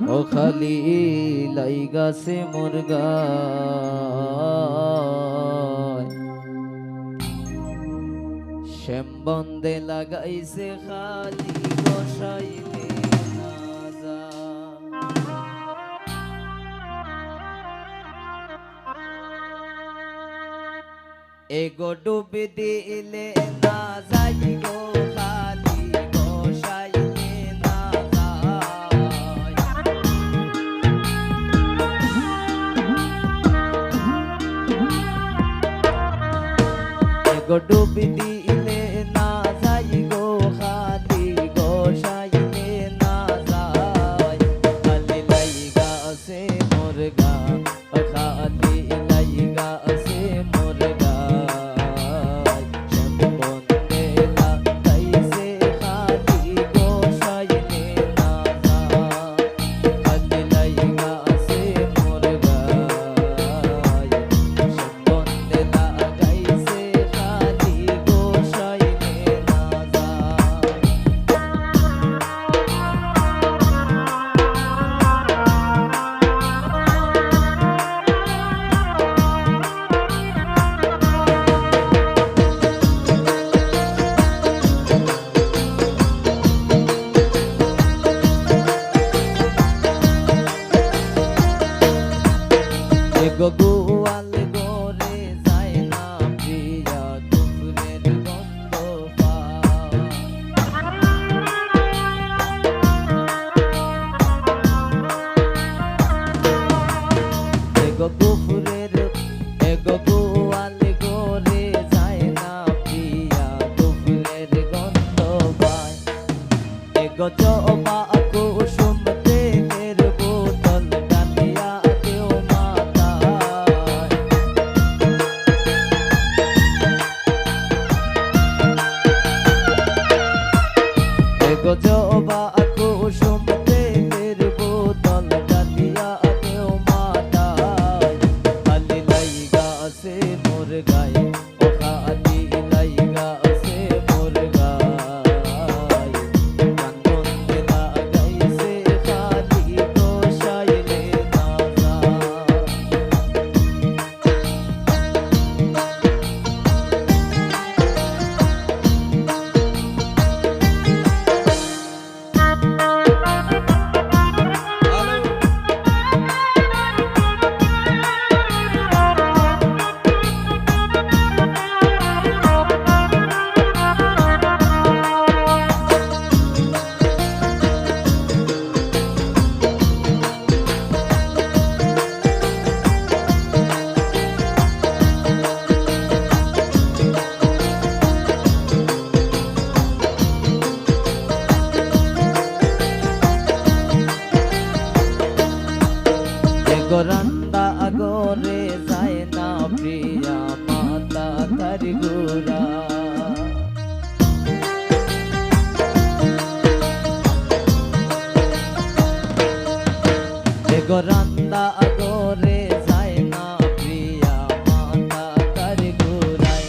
ও খালি লাইগাছে মুরগা শ্যাম বন্দে লাগাইছে খালি বসাইলে না যা এগো ডুবি দিলে না যাই গো খালি বসাইলে না যায় এগো ডুবি দিলে না যাই গো খালি বসাইলে না যায় খালি লাইগা আছে মুরগা খালি লাইগা আছে মুরগা গোয়াল গোরে যায় না প্রিয়া কুকুরের গন্ধ পায় এগো কুকুরের এগো গোয়াল গোরে যায় না প্রিয়া কুকুরের গন্ধ পায় এগো জবা কুসুম তেলের বোতল ডালিয়া দেও এগো জবা কুসুম তেলের বোতল ডালিয়া দেও মাতায় খালি লাইগা আছে মোর গায়ে ও খালি লাইগা আছে মোর গায়ে কান্দে লাগাইছে খালি বসাইলে না যায় রান্দা আগরে যায় না প্রিয়া মাতা তার গোরা এগো রান্দা আগরে যায় না প্রিয়া মাতা তার গোরায়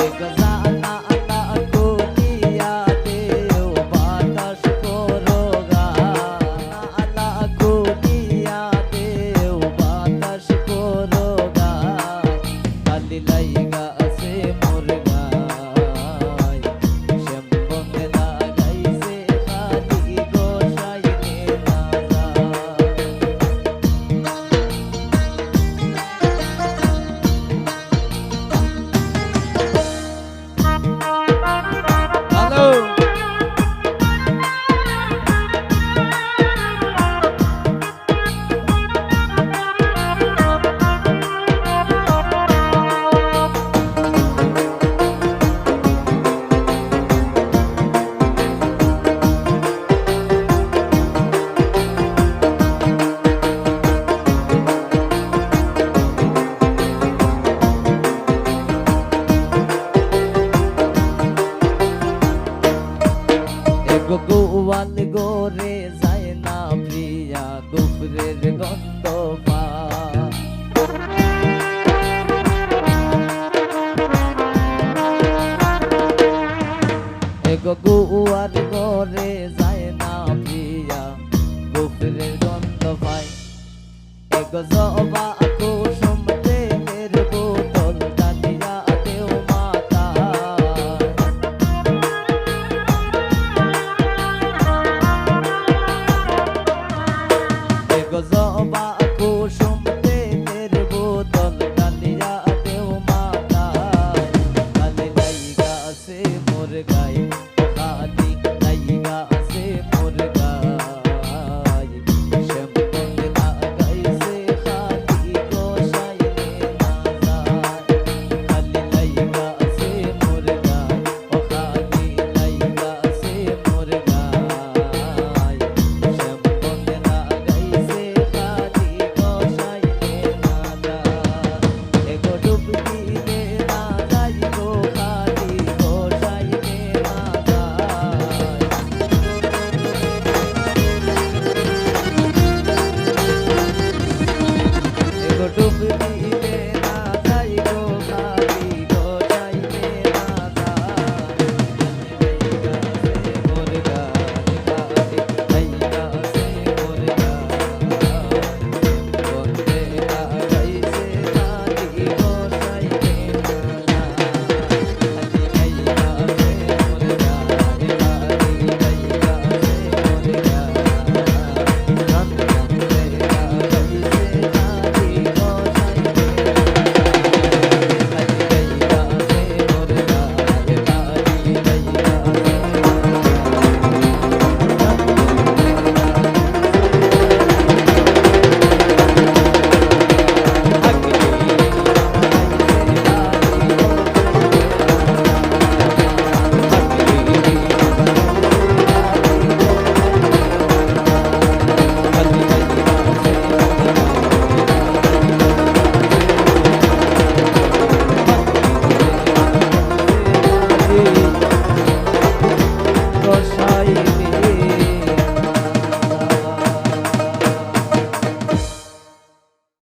এগো জানা আলা কুলিয়া দেও বাতাস করো গা আলা কুলিয়া বাতাস করো গায় খালি লাইগা আছে মোর গায় শ্যাম বন্দে লাগাইছে খালি গোসাইলে না যায় সিঁদুরের গন্ধ পাই এগো জবা